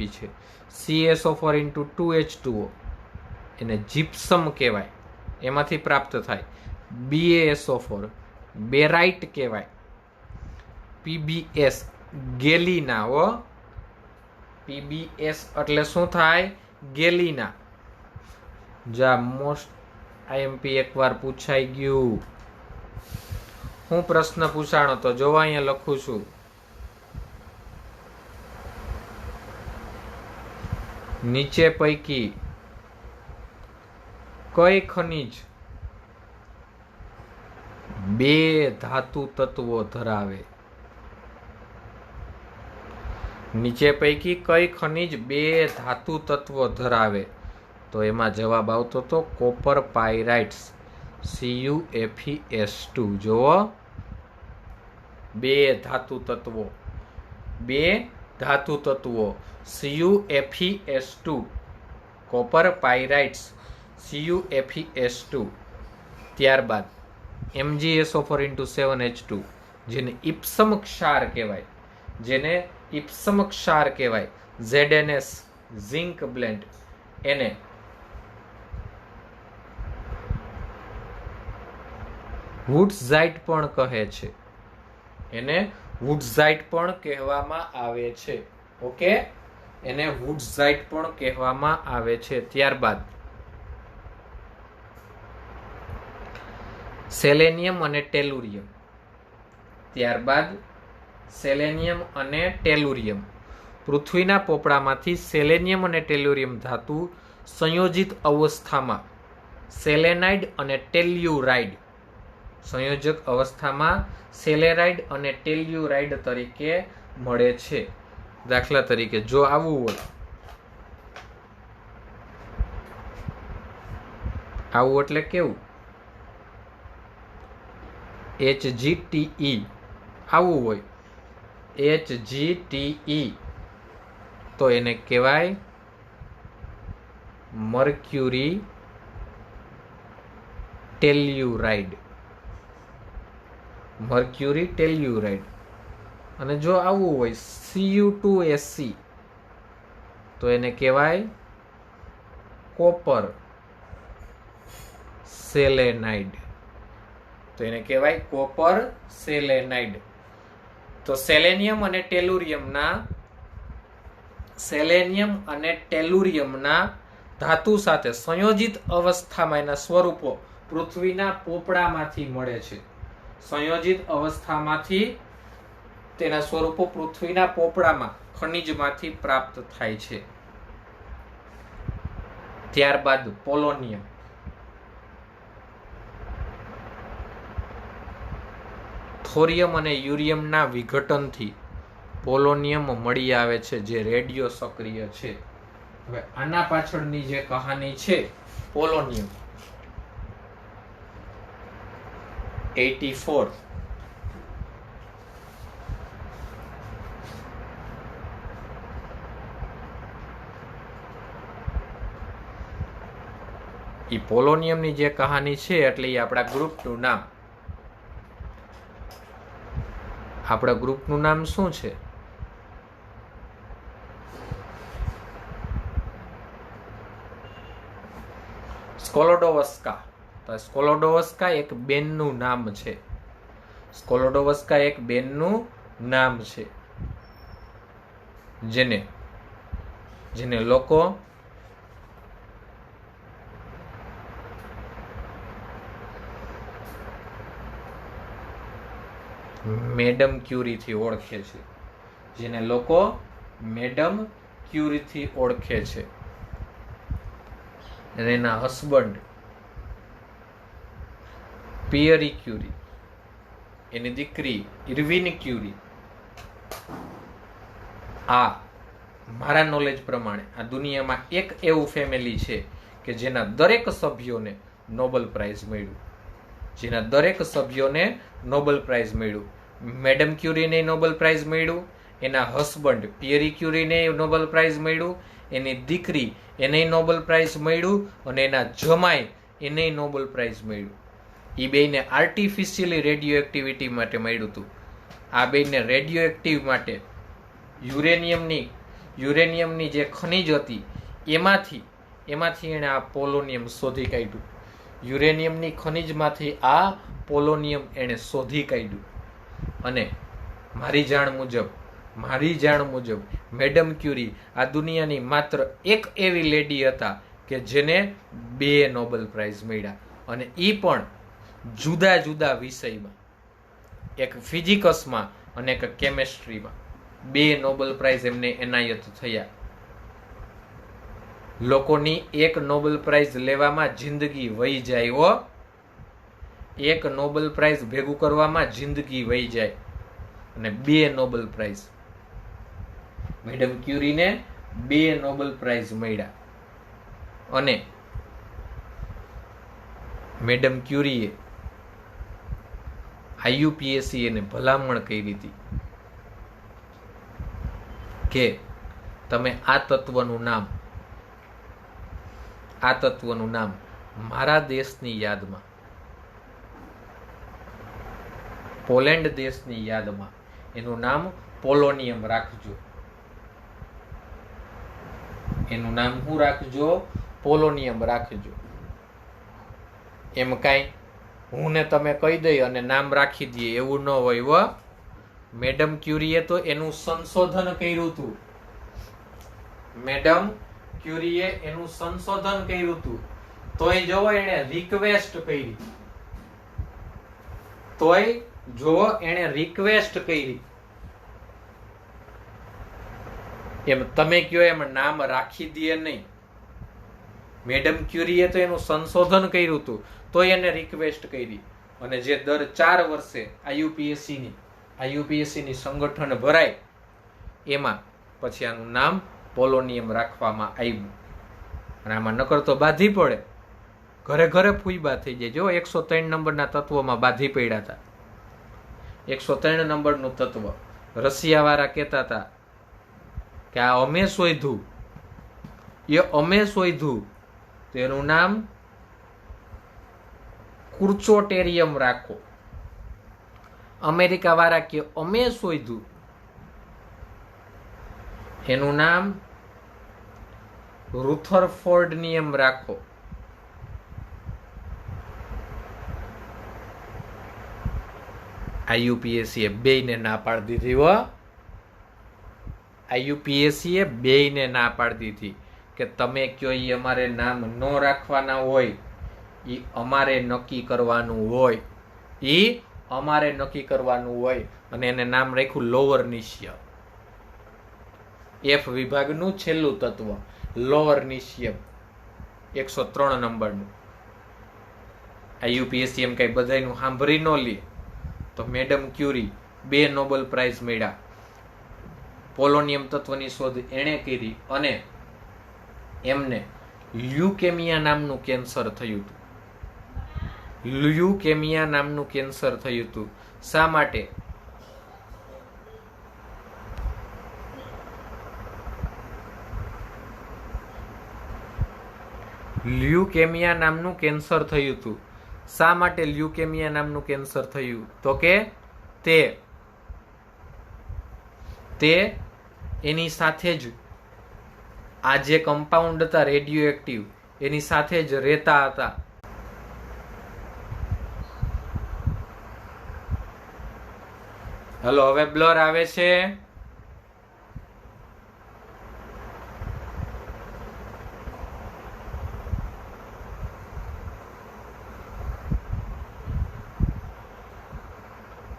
છે. CSO4 × 2H2O એને જીપ્સમ કહેવાય, એમાંથી પ્રાપ્ત થાય. BaSO4 બેરાઇટ કહેવાય. PbS Galina. PbS એટલે શું થાય? ગેલિના. જા મોસ્ટ IMP એકવાર પૂછાઈ ગયું. હું પ્રશ્ન પૂછાણો તો જોવા અહીંયા લખું છું. નીચે પૈકી કઈ ખનિજ 2 ધાતુ તત્વો ધરાવે? નીચે પૈકી કઈ ખનિજ 2 ધાતુ તત્વો ધરાવે? તો એમાં જવાબ આવતો તો કોપર પાયરાઇટ્સ CuFeS2. જુઓ, 2 ધાતુ તત્વો CuFeS2, કોપર પાયરાઇટ્સ CuFeS2. ત્યારબાદ MgSO4 × 7H2 જેને ઇપ્સમ ક્ષાર કહેવાય. ZnS ઝિંક બ્લેન્ડ એને વુડ્ઝાઇટ પણ કહે છે. એને વુડ્ઝાઇટ પણ કહેવામાં આવે છે. ઓકે, એને વુડ્ઝાઇટ પણ કહેવામાં આવે છે. ત્યારબાદ સેલેનિયમ અને ટેલુરિયમ. પૃથ્વીના પોપડામાંથી સેલેનિયમ અને ટેલુરિયમ ધાતુ સંયોજિત અવસ્થામાં સેલેનાઇડ અને ટેલ્યુરાઇડ, સંયોજક અવસ્થામાં સેલેરાઇડ અને ટેલ્યુરાઇડ તરીકે મળે છે. દાખલા તરીકે જો આવું હોય, આવું એટલે કેવું? HgTe આવું હોય, HgTe તો એને કહેવાય મર્ક્યુરી ટેલ્યુરાઇડ. અને જો આવું હોય Cu2SC તો એને કહેવાય કોપર સેલેનાઇડ. તો સેલેનિયમ અને ટેલુરિયમના ધાતુ સાથે સંયોજિત અવસ્થામાં એના સ્વરૂપો પૃથ્વીના પોપડામાંથી મળે છે. સંયોજિત અવસ્થામાંથી તેના સ્વરૂપો પૃથ્વીના પોપડામાં ખનિજમાંથી પ્રાપ્ત થાય છે. ત્યારબાદ પોલોનિયમ. થોરિયમ અને યુરિયમના વિઘટનથી પોલોનિયમ મળી આવે છે, જે રેડિયો સક્રિય છે. હવે આના પાછળની જે કહાની છે, પોલોનિયમ 84 એ પોલોનિયમની જે કહાની છે એટલે એ આપણા ગ્રુપનું નામ. આપણા ગ્રુપનું નામ શું છે? સ્કોલોડોવસ્કા. તો સ્કોલોડોવસ્કા એક બેનનું નામ છે. સ્કોલોડોવસ્કા એક બેનનું નામ છે જેને લોકો મેડમ ક્યુરી થી ઓળખે છે. જેને લોકો મેડમ ક્યુરી થી ઓળખે છે. અને એના હસબન્ડ પિયરી ક્યુરી, એની દીકરી ઇરવિન ક્યુરી. આ મારા નોલેજ પ્રમાણે આ દુનિયામાં એક એવું ફેમિલી છે કે જેના દરેક સભ્યોને નોબેલ પ્રાઇઝ મળ્યું. જેના દરેક સભ્યોને નોબેલ પ્રાઇઝ મળ્યું. મેડમ ક્યુરીને નોબેલ પ્રાઇઝ મળ્યું, એના હસબન્ડ પિયરી ક્યુરીને નોબેલ પ્રાઇઝ મળ્યું, એની દીકરી એને નોબેલ પ્રાઇઝ મળ્યું અને એના જમાઈ એને નોબેલ પ્રાઇઝ મળ્યું. એ બેને આર્ટિફિશિયલી રેડિયો એક્ટિવિટી માટે મળ્યું હતું. આ બેને રેડિયો એક્ટિવ માટે યુરેનિયમની જે ખનિજ હતી એમાંથી એણે આ પોલોનિયમ શોધી કાઢ્યું. યુરેનિયમની ખનિજમાંથી આ પોલોનિયમ એણે શોધી કાઢ્યું. અને મારી જાણ મુજબ મેડમ ક્યુરી આ દુનિયાની માત્ર એક એવી લેડી હતા કે જેને 2 નોબેલ પ્રાઇઝ મળ્યા. અને એ પણ જુદા જુદા વિષયમાં, એક ફિઝિક્સમાં અને એક કેમેસ્ટ્રીમાં 2 નોબેલ પ્રાઇઝ એમને એનાયત થયા. લોકોની એક નોબેલ પ્રાઇઝ લેવામાં જિંદગી વહી જાય હો. એક નોબેલ પ્રાઇઝ ભેગું કરવામાં જિંદગી વહી જાય. અને 2 નોબેલ પ્રાઇઝ મેડમ ક્યુરીને 2 નોબેલ પ્રાઇઝ મળ્યા. અને મેડમ ક્યુરીએ IUPAC એને ભલામણ કરી હતી કે તમે આ તત્વનું નામ મારા દેશની યાદમાં, પોલેન્ડ દેશની યાદમાં એનું નામ પોલોનિયમ રાખજો. એનું નામ શું રાખજો? પોલોનિયમ રાખજો. એમ કાંઈ હું ને તમે કહી દઈ અને નામ રાખી દઈએ એવું ન હોય હો. મેડમ ક્યુરીએ તો એનું સંશોધન કર્યું હતું. મેડમ ક્યુરીએ એનું સંશોધન કર્યું હતું. તોય જોવો એણે રિક્વેસ્ટ કરી. એમ તમે કયો એમ નામ રાખી દે નહીં. મેડમ ક્યુરીએ તો એનું સંશોધન કર્યું હતું તોય એને રિક્વેસ્ટ કરી. અને જે દર 4 વર્ષે IUPAC ની સંગઠન ભરાય એમાં પછી આનું નામ પોલોનિયમ રાખવામાં આવ્યું. અને આમાં નકર તો બાધી પડે, ઘરે ઘરે ફૂઈબા થઈ જાય. જો 103 નંબરના તત્વમાં બાધી પડ્યા હતા. 103 નંબરનું તત્વ રશિયા વાળા કહેતા હતા કે આ અમે શોધ્યું. તેનું નામ કુર્ચોટેરિયમ રાખો. અમેરિકા વાળા કે અમે શોધ્યું, એનું નામ રુથરફોર્ડનિયમ રાખો. IUPAC બેયને ના પાડી દીધી હો. IUPAC બેયને ના પાડી દીધી કે તમે કયો ઈ અમારે નામ ન રાખવાના હોય, ઈ અમારે નક્કી કરવાનું હોય. અને એને નામ રાખ્યું લોવર્નિશિયમ. F વિભાગનું છેલ્લું તત્વ લોવર્નિશિયમ 103 નંબરનું. IUPAC એમ કઈ બધાયનું સાંભળી ન લે તો મેડમ ક્યુરી 2 નોબેલ પ્રાઇઝ મળ્યા. પોલોનિયમ તત્વની શોધ એણે કરી અને એમને લ્યુકેમિયા નામનું કેન્સર થયું હતું. શા માટે? લ્યુકેમિયા નામનું કેન્સર થયું હતું. શા માટે લ્યુકેમિયા નામનું કેન્સર થયું? તો કે તે એની સાથે જ આ જે કમ્પાઉન્ડ હતા રેડિયો એક્ટિવ એની સાથે જ રહેતા હતા. હલો, હવે બ્લર આવે છે?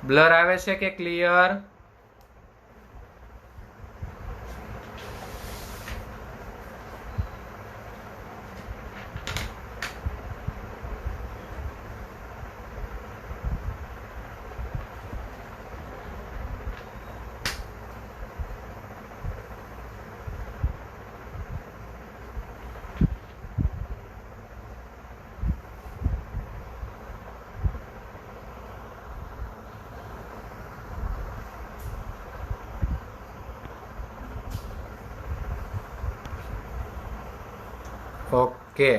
બ્લર આવે છે કે ક્લિયર? ઓકે,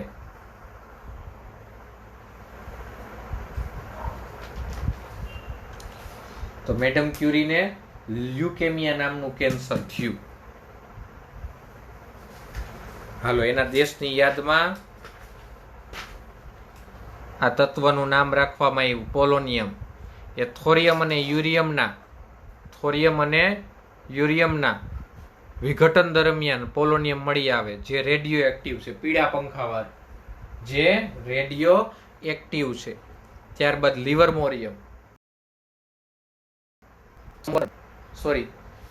તો મેડમ ક્યુરીને લ્યુકેમિયા નામનું કેન્સર થયું. હાલો, એના દેશની યાદમાં આ તત્વનું નામ રાખવામાં આવ્યું પોલોનિયમ. એ થોરિયમ અને યુરિયમના વિઘટન દરમિયાન પોલોનિયમ મળી આવે, જે રેડિયો એક્ટિવ છે, પીળા પંખાવાળું, જે રેડિયો એક્ટિવ છે. ત્યારબાદ લિવરમોરિયમ,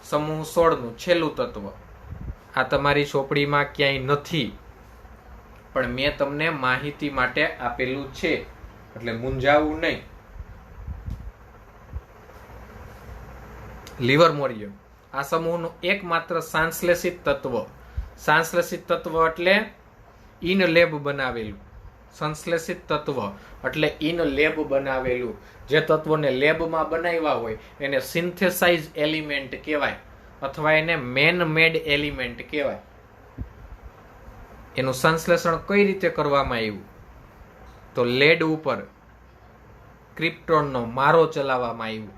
સમૂહ 16 નું છેલ્લું તત્વ. આ તમારી ચોપડીમાં ક્યાંય નથી, પણ મેં તમને માહિતી માટે આપેલું છે, એટલે મૂંઝાવું નહીં. લિવરમોરિયમ આ સમૂહનું એકમાત્ર સંશ્લેષિત તત્વ. સંશ્લેષિત તત્વ એટલે ઇન લેબ બનાવેલું. સંશ્લેષિત તત્વ એટલે ઇન લેબ બનાવેલું. જે તત્વોને લેબમાં બનાવ્યા હોય એને સિન્થેસાઇઝ એલિમેન્ટ કહેવાય, અથવા એને મેન મેડ એલિમેન્ટ કહેવાય. એનું સંશ્લેષણ કઈ રીતે કરવામાં આવ્યું? તો લેડ ઉપર ક્રિપ્ટોનનો મારો ચલાવવામાં આવ્યો.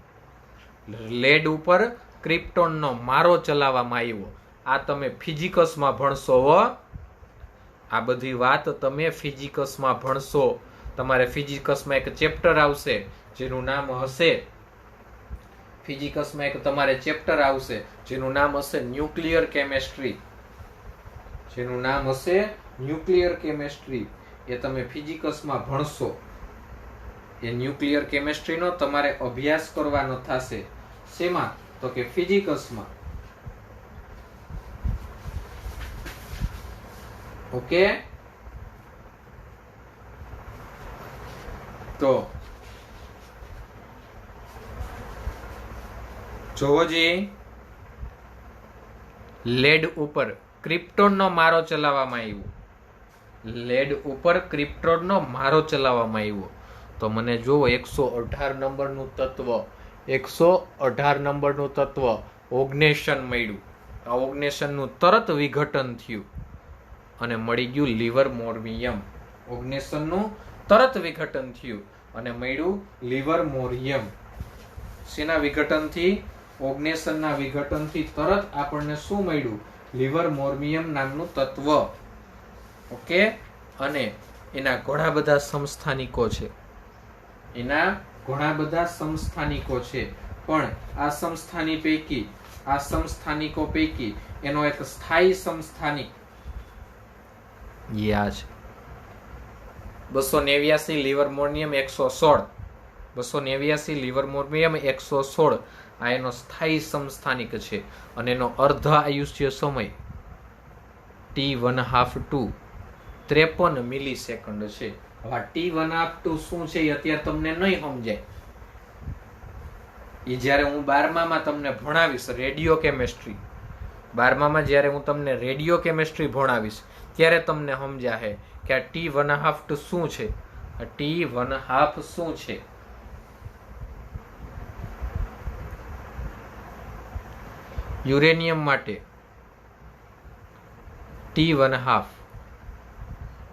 લેડ ઉપર ક્રિપ્ટોનનો મારો ચલાવવામાં આવ્યો. આ તમે ફિઝિક્સમાં ભણશો હો. આ બધી વાત તમે ફિઝિક્સમાં ભણશો. તમારે ફિઝિક્સમાં એક ચેપ્ટર આવશે જેનું નામ હશે ન્યુક્લિયર કેમેસ્ટ્રી. એ તમે ફિઝિક્સમાં ભણશો. એ ન્યુક્લિયર કેમેસ્ટ્રીનો તમારે અભ્યાસ કરવાનો થશે. શેમાં? તો કે ફિઝિક્સમાં. ઓકે, તો જોવોજી, લેડ ઉપર ક્રિપ્ટોનનો મારો ચલાવવામાં આવ્યો. તો મને જોવો, 118 નંબરનું તત્વ, 118 નંબરનું તત્વ ઓગ્નેશન મળ્યું. આ ઓગ્નેશનનું તરત વિઘટન થયું અને મળી ગયું લિવરમોરિયમ. ઓગ્નેશનનું તરત વિઘટન થયું અને મળ્યું લિવરમોરિયમ. શેના વિઘટનથી? ઓગ્નેશનના વિઘટનથી તરત આપણને શું મળ્યું? લિવરમોરિયમ નામનું તત્વ. ઓકે, અને એના ઘણા બધા સમસ્થાનિકો છે. પણ આ સમસ્થાનિકો પૈકી એનો એક સ્થાયી સમસ્થાનિક યા છે 289 લિવરમોરિયમ 116. 289 લિવરમોરિયમ 116 આ એનો સ્થાયી સમસ્થાનિક છે, અને એનો અર્ધ આયુષ્ય સમય T1/2 53 મિલિસેકન્ડ છે. હવે T1/2 શું છે એ અત્યારે તમને નહીં સમજાય. એ જ્યારે હું 12મામાં તમને ભણાવીશ રેડિયો કેમેસ્ટ્રી, 12મામાં જ્યારે હું તમને રેડિયો કેમેસ્ટ્રી ભણાવીશ ત્યારે તમને સમજાશે કે આ T1/2 શું છે. આ T1/2 શું છે? યુરેનિયમ માટે T1/2,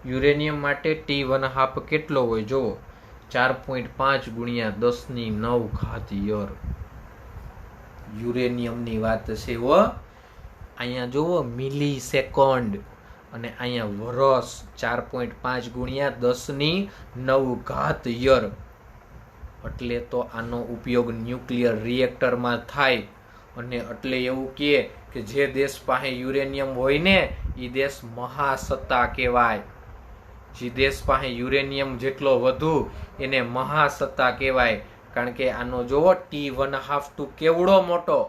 યુરેનિયમ માટે T1/2 કેટલો હોય જુઓ 4.5 ગુણ્યા 10⁹ યુરેનિયમની વાત છે હો. અહીંયા જુઓ મિલી સેકન્ડ અને અહીંયા વરસ 4.5 ગુણ્યા 10⁹ એટલે તો આનો ઉપયોગ ન્યુક્લિયર રિએક્ટરમાં થાય. અને એટલે એવું કે જે દેશ પાસે યુરેનિયમ હોય ને એ દેશ મહાસત્તા કહેવાય. જે દેશ પાસે યુરેનિયમ જેટલો વધુ એને મહાસત્તા કહેવાય. કારણ કે આનો જોવો T1/2 કેવડો મોટો.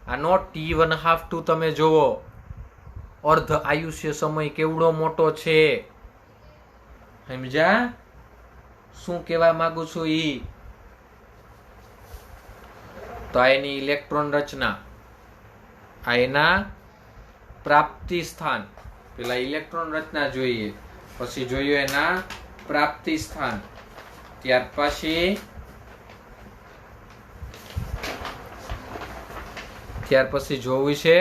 આનો T1/2 તમે જોવો અર્ધ આયુષ્ય સમય કેવડો મોટો છે. સમજ્યા શું કહેવા માંગુ છું ઈ? તો આ એની ઇલેક્ટ્રોન રચના, આ એના પ્રાપ્તિ સ્થાન. પેલા ઇલેક્ટ્રોન રચના જોઈએ, પછી જોયું એના પ્રાપ્તિ સ્થાન, ત્યાર પછી જોવું છે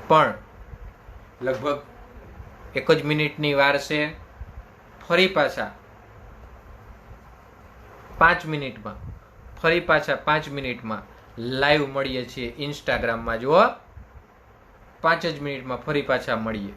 પણ લગભગ 1 જ મિનિટની વાર છે. ફરી પાછા 5 મિનિટમાં, ફરી પાછા 5 મિનિટમાં લાઈવ મળીએ છીએ ઇન્સ્ટાગ્રામમાં. જુઓ 5 જ મિનિટમાં ફરી પાછા મળીએ.